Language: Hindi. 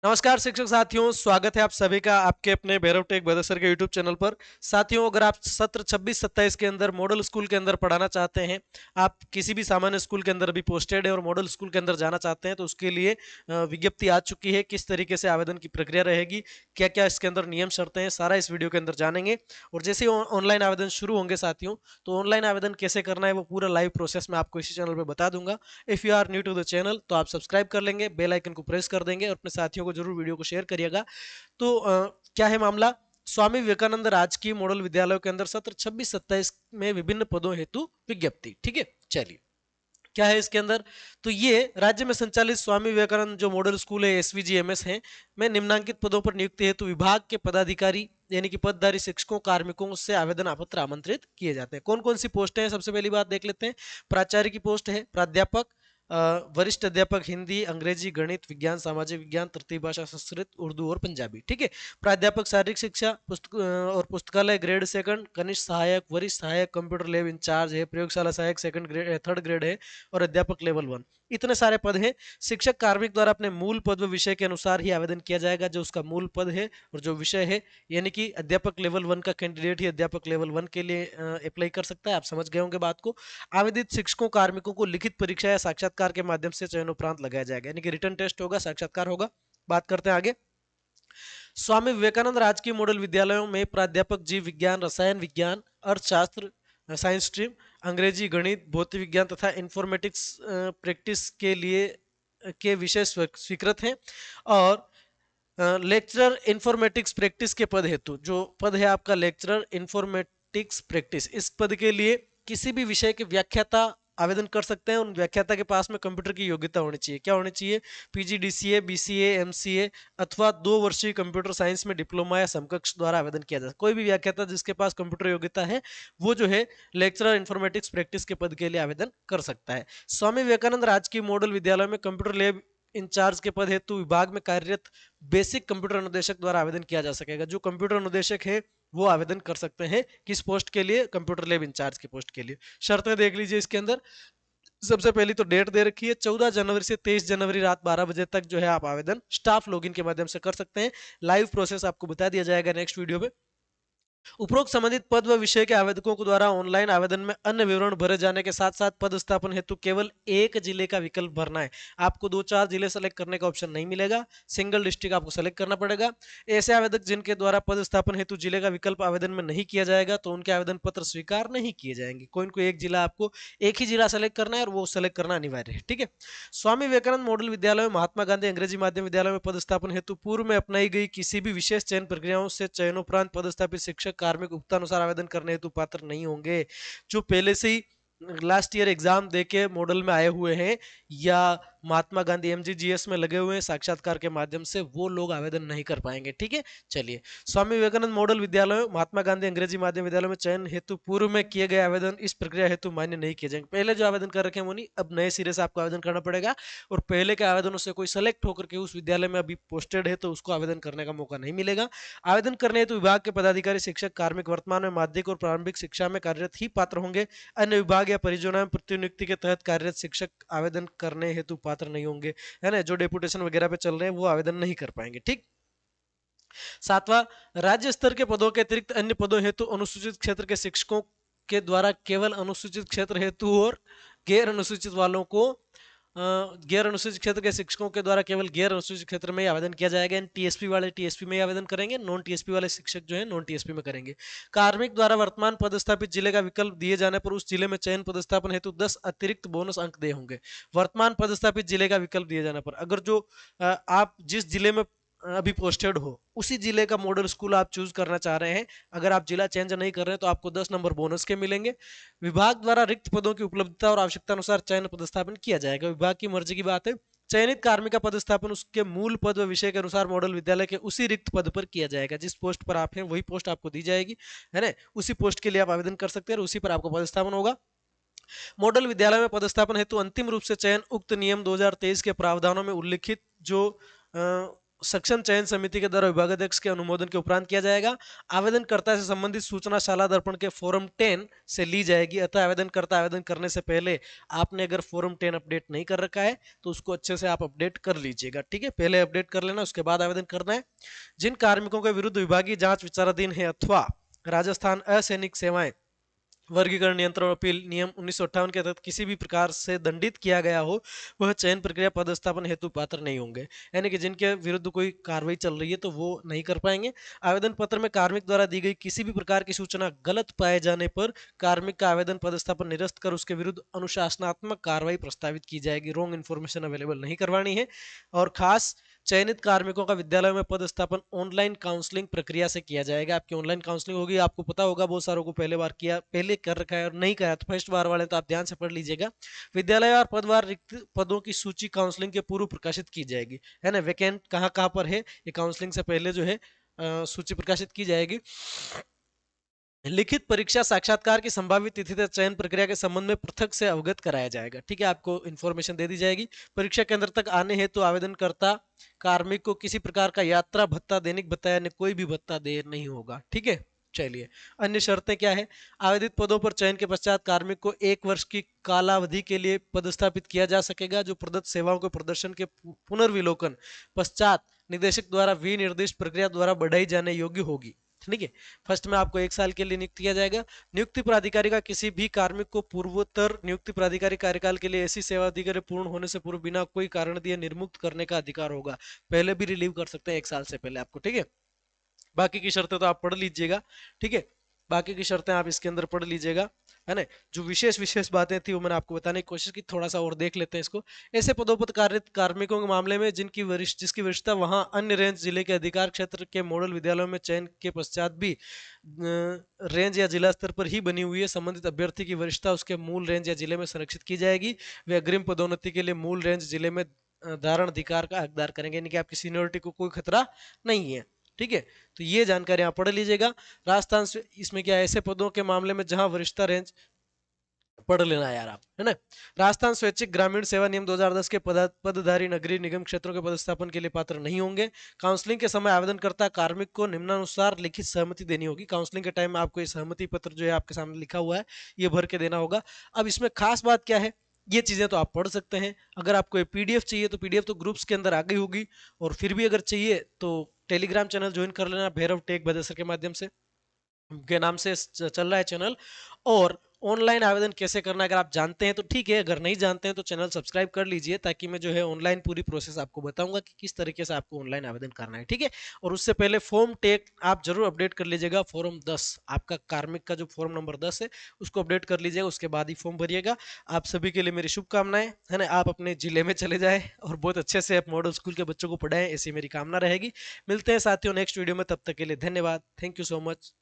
नमस्कार शिक्षक साथियों, स्वागत है आप सभी का आपके अपने भैरव टेक भदर सर के यूट्यूब चैनल पर। साथियों, अगर आप सत्र 26-27 के अंदर मॉडल स्कूल के अंदर पढ़ाना चाहते हैं, आप किसी भी सामान्य स्कूल के अंदर भी पोस्टेड है और मॉडल स्कूल के अंदर जाना चाहते हैं, तो उसके लिए विज्ञप्ति आ चुकी है। किस तरीके से आवेदन की प्रक्रिया रहेगी, क्या क्या इसके अंदर नियम शर्तें हैं, सारा इस वीडियो के अंदर जानेंगे। और जैसे ही ऑनलाइन आवेदन शुरू होंगे साथियों, तो ऑनलाइन आवेदन कैसे करना है वो पूरा लाइव प्रोसेस मैं आपको इसी चैनल पर बता दूंगा। If you are new to the channel तो आप सब्सक्राइब कर लेंगे, बेल आइकन को प्रेस कर देंगे और अपने साथियों को जरूर वीडियो को शेयर करिएगा। तो क्या है मामला? स्वामी विवेकानंद राजकीय मॉडल विद्यालयों के अंदर सत्र 26-27 में विभिन्न पदों हेतु विज्ञप्ति। ठीक है, चलिए क्या है इसके अंदर। तो ये राज्य में संचालित स्वामी विवेकानंद जो मॉडल स्कूल है, एसवीजीएमएस है, में निम्नांकित पदों पर नियुक्ति हेतु विभाग के पदाधिकारी यानी कि पदधारी शिक्षकों कार्मिकों से आवेदन पत्र आमंत्रित किए जाते हैं। कौन कौन सी पोस्टें हैं, सबसे पहली बात देख लेते हैं। प्राचार्य की पोस्ट है, प्राध्यापक, वरिष्ठ अध्यापक हिंदी, अंग्रेजी, गणित, विज्ञान, सामाजिक विज्ञान, तृतीय भाषा संस्कृत, उर्दू और पंजाबी। ठीक है। प्राध्यापक शारीरिक शिक्षा और पुस्तकालय ग्रेड सेकंड, कनिष्ठ सहायक, वरिष्ठ सहायक, कंप्यूटर लैब इंचार्ज है, प्रयोगशाला सहायक सेकंड ग्रेड, थर्ड ग्रेड है, और अध्यापक लेवल 1। इतने सारे पद हैं। शिक्षक कार्मिक द्वारा अपने मूल पद व विषय के अनुसार ही आवेदन किया जाएगा, जो उसका मूल पद है और जो विषय है। यानी कि अध्यापक लेवल 1 का कैंडिडेट ही अध्यापक लेवल 1 के लिए अप्लाई कर सकता है। आप समझ गए होंगे बात को। आवेदित शिक्षकों कार्मिकों को लिखित परीक्षा या साक्षात्कार के माध्यम से चयन उपरांत लगाया जाएगा, यानी कि रिटर्न टेस्ट होगा, साक्षात्कार होगा। बात करते हैं आगे। स्वामी विवेकानंद राजकीय मॉडल विद्यालयों में प्राध्यापक जीव विज्ञान, रसायन विज्ञान, अर्थशास्त्र, साइंस स्ट्रीम, अंग्रेजी, गणित, भौतिक विज्ञान तथा इंफॉर्मेटिक्स प्रैक्टिस के लिए के विषय स्वीकृत हैं। और लेक्चरर इंफॉर्मेटिक्स प्रैक्टिस के पद हेतु जो पद है आपका लेक्चरर इंफॉर्मेटिक्स प्रैक्टिस, इस पद के लिए किसी भी विषय के व्याख्याता आवेदन कर सकते हैं। उन व्याख्याता के पास में कंप्यूटर की योग्यता होनी चाहिए। क्या होनी चाहिए? पीजीडीसीए, बीसीए, एमसीए अथवा 2 वर्षीय कंप्यूटर साइंस में डिप्लोमा या समकक्ष द्वारा आवेदन किया जा सकता है। कोई भी व्याख्याता जिसके पास कंप्यूटर योग्यता है, वो जो है लेक्चरर इंफॉर्मेटिक्स प्रैक्टिस के पद के लिए आवेदन कर सकता है। स्वामी विवेकानंद राजकीय मॉडल विद्यालय में कंप्यूटर लैब इंचार्ज के पद हेतु विभाग में कार्यरत बेसिक कंप्यूटर अनुदेशक द्वारा आवेदन किया जा सकेगा। जो कंप्यूटर अनुदेशक है वो आवेदन कर सकते हैं। किस पोस्ट के लिए? कंप्यूटर लैब इंचार्ज की पोस्ट के लिए। शर्तें देख लीजिए इसके अंदर। सबसे पहली तो डेट दे रखी है 14 जनवरी से 23 जनवरी रात 12 बजे तक जो है आप आवेदन स्टाफ लॉगिन के माध्यम से कर सकते हैं। लाइव प्रोसेस आपको बता दिया जाएगा नेक्स्ट वीडियो में। उपरोक्त संबंधित पद व विषय के आवेदकों को द्वारा ऑनलाइन आवेदन में अन्य विवरण भरे जाने के साथ साथ पद स्थापन हेतु केवल एक जिले का विकल्प भरना है। आपको 2-4 जिले सेलेक्ट करने का ऑप्शन नहीं मिलेगा, सिंगल डिस्ट्रिक्ट आपको सेलेक्ट करना पड़ेगा। ऐसे आवेदक जिनके द्वारा पद स्थापन हेतु जिले का विकल्प आवेदन में नहीं किया जाएगा, तो उनके आवेदन पत्र स्वीकार नहीं किए जाएंगे। कोई न कोई एक जिला आपको, एक ही जिला सेलेक्ट करना है और वो सेलेक्ट करना अनिवार्य है। ठीक है। स्वामी विवेकानंद मॉडल विद्यालय में महात्मा गांधी अंग्रेजी माध्यम विद्यालय में पद स्थापन हेतु पूर्व में अपनाई गई किसी भी विशेष चयन प्रक्रियाओं से चयनोपरांत पदस्थापित शिक्षक कार्मिक उक्तानुसार आवेदन करने हेतु पात्र नहीं होंगे। जो पहले से ही लास्ट ईयर एग्जाम देके मॉडल में आए हुए हैं या महात्मा गांधी एमजीजीएस में लगे हुए हैं साक्षात्कार के माध्यम से, वो लोग आवेदन नहीं कर पाएंगे। ठीक है। चलिए, स्वामी विवेकानंद मॉडल विद्यालय महात्मा गांधी अंग्रेजी माध्यम विद्यालय में चयन हेतु पूर्व में किए गए आवेदन इस प्रक्रिया हेतु मान्य नहीं किए जाएंगे। पहले जो आवेदन कर रखे हैं वो नहीं, अब नए सिरे से आपको आवेदन करना पड़ेगा। और पहले के आवेदनों से कोई सेलेक्ट होकर के उस विद्यालय में अभी पोस्टेड है तो उसको आवेदन करने का मौका नहीं मिलेगा। आवेदन करने हेतु विभाग के पदाधिकारी शिक्षक कार्मिक वर्तमान में माध्यमिक और प्रारंभिक शिक्षा में कार्यरत ही पात्र होंगे। अन्य विभाग या परियोजना में प्रतिनियुक्ति के तहत कार्यरत शिक्षक आवेदन करने हेतु पात्र नहीं होंगे। है ना, जो डेपुटेशन वगैरह पे चल रहे हैं वो आवेदन नहीं कर पाएंगे। ठीक। 7वां, राज्य स्तर के पदों के अतिरिक्त अन्य पदों हेतु अनुसूचित क्षेत्र के शिक्षकों के द्वारा केवल अनुसूचित क्षेत्र हेतु और गैर अनुसूचित वालों को गैर अनुसूचित क्षेत्र के शिक्षकों के द्वारा केवल गैर अनुसूचित क्षेत्र में ही आवेदन किया जाएगा। टीएसपी वाले टीएसपी में ही आवेदन करेंगे, नॉन टीएसपी वाले शिक्षक जो है नॉन टीएसपी में करेंगे। कार्मिक द्वारा वर्तमान पदस्थापित जिले का विकल्प दिए जाने पर उस जिले में चयन पदस्थापन हेतु 10 अतिरिक्त बोनस अंक दे होंगे। वर्तमान पदस्थापित जिले का विकल्प दिए जाने पर, अगर जो आप जिस जिले में अभी पोस्टेड हो उसी जिले का मॉडल स्कूल आप चूज करना चाह रहे हैं, अगर आप जिला चेंज नहीं कर रहे हैं तो आपको 10 नंबर बोनस के मिलेंगे। विभाग द्वारा रिक्त पदों की उपलब्धता और आवश्यकता अनुसार चयन पदस्थापन किया जाएगा। विभाग की मर्जी की बात है। चयनित कार्मिक का पदस्थापन उसके मूल पद व विषय के अनुसार मॉडल विद्यालय के उसी रिक्त पद पर किया जाएगा। जिस पोस्ट पर आप हैं वही पोस्ट आपको दी जाएगी, है ना। उसी पोस्ट के लिए आप आवेदन कर सकते हैं और उसी पर आपको पदस्थापन होगा। मॉडल विद्यालय में पदस्थापन हेतु अंतिम रूप से चयन उक्त नियम 2023 के प्रावधानों में उल्लिखित जो सक्षम चयन समिति के द्वारा विभागाध्यक्ष के अनुमोदन के उपरांत किया जाएगा। आवेदनकर्ता से संबंधित सूचना शाला दर्पण के फॉर्म 10 से ली जाएगी। अतः आवेदनकर्ता आवेदन करने से पहले आपने अगर फॉर्म 10 अपडेट नहीं कर रखा है तो उसको अच्छे से आप अपडेट कर लीजिएगा। ठीक है, पहले अपडेट कर लेना, उसके बाद आवेदन करना है। जिन कार्मिकों के विरुद्ध विभागीय जांच विचाराधीन है अथवा राजस्थान असैनिक सेवाएं वर्गीकरण नियंत्रण अपील नियम 1958 के तहत किसी भी प्रकार से दंडित किया गया हो, वह चयन प्रक्रिया पदस्थापन हेतु पात्र नहीं होंगे। यानी कि जिनके विरुद्ध कोई कार्रवाई चल रही है तो वो नहीं कर पाएंगे। आवेदन पत्र में कार्मिक द्वारा दी गई किसी भी प्रकार की सूचना गलत पाए जाने पर कार्मिक का आवेदन पदस्थापन निरस्त कर उसके विरुद्ध अनुशासनात्मक कार्रवाई प्रस्तावित की जाएगी। रॉन्ग इन्फॉर्मेशन अवेलेबल नहीं करवानी है। और खास चयनित कार्मिकों का विद्यालय में पदस्थापन ऑनलाइन काउंसलिंग प्रक्रिया से किया जाएगा। आपकी ऑनलाइन काउंसलिंग होगी। आपको पता होगा बहुत सारों को पहले कर रखा है और नहीं करा तो फर्स्ट बार वाले तो आप ध्यान से पढ़ लीजिएगा। विद्यालय और पदवार रिक्त पदों की सूची काउंसलिंग के पूर्व प्रकाशित की जाएगी, है ना। वैकेंट कहाँ कहाँ पर है ये काउंसलिंग से पहले जो है सूची प्रकाशित की जाएगी। लिखित परीक्षा साक्षात्कार की संभावित तिथि तथा चयन प्रक्रिया के संबंध में पृथक से अवगत कराया जाएगा। ठीक है, आपको इन्फॉर्मेशन दे दी जाएगी। परीक्षा केंद्र तक आने हेतु आवेदनकर्ता कार्मिक को किसी प्रकार का यात्रा भत्ता, दैनिक भत्ता यानी कोई भी भत्ता देय नहीं होगा। ठीक है, चलिए अन्य शर्तें क्या है। आवेदित पदों पर चयन के पश्चात कार्मिक को 1 वर्ष की कालावधि के लिए पदस्थापित किया जा सकेगा, जो प्रदत्त सेवाओं के प्रदर्शन के पुनर्विलोकन पश्चात निदेशक द्वारा विनिर्दिष्ट प्रक्रिया द्वारा बढ़ाई जाने योग्य होगी। ठीक है, फर्स्ट में आपको 1 साल के लिए नियुक्त किया जाएगा। नियुक्ति प्राधिकारी का किसी भी कार्मिक को पूर्वोत्तर नियुक्ति प्राधिकारी कार्यकाल के लिए ऐसी सेवा अधिकारी पूर्ण होने से पूर्व बिना कोई कारण दिए निर्मुक्त करने का अधिकार होगा। पहले भी रिलीव कर सकते हैं 1 साल से पहले आपको। ठीक है, बाकी की शर्तें तो आप पढ़ लीजिएगा। ठीक है, बाकी की शर्तें आप इसके अंदर पढ़ लीजिएगा, है ना। जो विशेष विशेष बातें थी वो मैंने आपको बताने की कोशिश की, थोड़ा सा और देख लेते हैं इसको। ऐसे पदों पर कार्यरत कार्मिकों के मामले में जिसकी वरिष्ठता वहां अन्य रेंज जिले के अधिकार क्षेत्र के मॉडल विद्यालयों में चयन के पश्चात भी रेंज या जिला स्तर पर ही बनी हुई है, संबंधित अभ्यर्थी की वरिष्ठता उसके मूल रेंज या जिले में संरक्षित की जाएगी। वे अग्रिम पदोन्नति के लिए मूल रेंज जिले में धारण अधिकार का हकदार करेंगे, यानी कि आपकी सीनियोरिटी को कोई खतरा नहीं है। ठीक है, तो ये जानकारी आप पढ़ लीजिएगा। राजस्थान से इसमें क्या है, ऐसे पदों के मामले में जहां वरिष्ठता रेंज पढ़ लेना यार आप, है ना। राजस्थान स्वैच्छिक ग्रामीण सेवा नियम 2010 के पदधारी नगरीय निगम क्षेत्रों के पदस्थापन के लिए पात्र नहीं होंगे। काउंसलिंग के समय आवेदनकर्ता कार्मिक को निम्नानुसार लिखित सहमति देनी होगी। काउंसलिंग के टाइम में आपको ये सहमति पत्र जो है आपके सामने लिखा हुआ है ये भर के देना होगा। अब इसमें खास बात क्या है, ये चीजें तो आप पढ़ सकते हैं। अगर आपको ये पीडीएफ चाहिए तो पीडीएफ तो ग्रुप्स के अंदर आ गई होगी, और फिर भी अगर चाहिए तो टेलीग्राम चैनल ज्वाइन कर लेना, भैरव टेक बदेसर के माध्यम से के नाम से चल रहा है चैनल। और ऑनलाइन आवेदन कैसे करना है अगर आप जानते हैं तो ठीक है, अगर नहीं जानते हैं तो चैनल सब्सक्राइब कर लीजिए, ताकि मैं जो है ऑनलाइन पूरी प्रोसेस आपको बताऊंगा कि किस तरीके से आपको ऑनलाइन आवेदन करना है। ठीक है, और उससे पहले फॉर्म टेक आप जरूर अपडेट कर लीजिएगा। फॉर्म 10 आपका कार्मिक का जो फॉर्म नंबर 10 है उसको अपडेट कर लीजिएगा, उसके बाद ही फॉर्म भरिएगा। आप सभी के लिए मेरी शुभकामनाएं, है ना। आप अपने जिले में चले जाए और बहुत अच्छे से आप मॉडल स्कूल के बच्चों को पढ़ाएं, ऐसी मेरी कामना रहेगी। मिलते हैं साथियों नेक्स्ट वीडियो में, तब तक के लिए धन्यवाद। Thank you so much.